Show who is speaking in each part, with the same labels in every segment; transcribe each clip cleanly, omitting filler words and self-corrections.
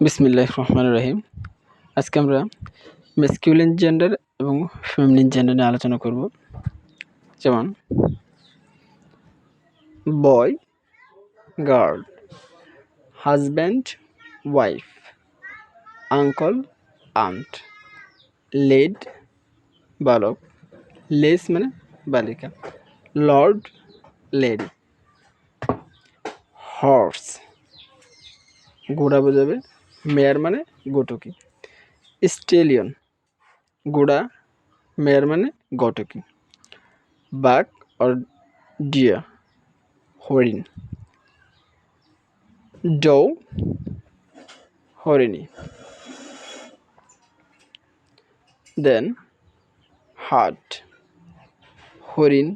Speaker 1: বিসমিল্লাহির রহমানির রহিম। আজকে আমরা ম্যাসকিউলিন জেন্ডার এবং ফেমিনিন জেন্ডার নিয়ে আলোচনা করব। যেমন boy, girl, husband, wife, uncle, aunt, lad, বালক, লেস মানে বালিকা, লর্ড, লেডি, হর্স ঘোড়া বোঝাবে, মেয়ার মানে গোটকি, স্টেলিয়ন ঘোড়া, মেয়ার মানে গটকি, বাঘ অর ডিয়ার হরিণ, ডৌ হরিণী, দেন হাট হরিণ,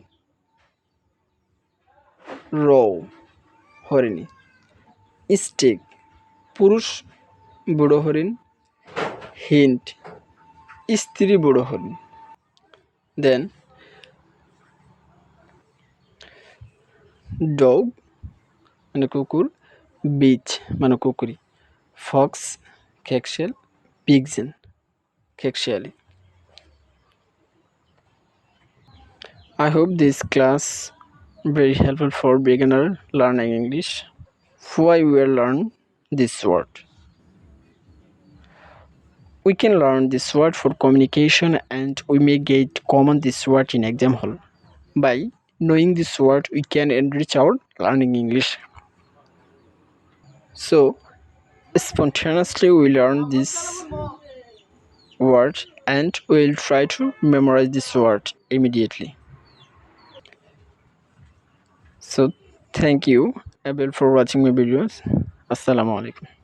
Speaker 1: রৌ হরিণী, স্টিক পুরুষ বুড়ো হরিণ, হিন্ট স্ত্রী বুড়ো হরিণ, দেন ডগ মানে কুকুর, বিচ মানে কুকুরি, Fox খেকশিয়াল, পিগজেন খেকশিয়ালি। I hope this class very helpful for beginner learning English. Why we will learn this word? We can learn this word for communication and we may get common this word in exam hall. By knowing this word we can enrich our learning English. So spontaneously we learn this word and we will try to memorize this word immediately. So thank you Abel for watching my videos. Assalamu alaikum.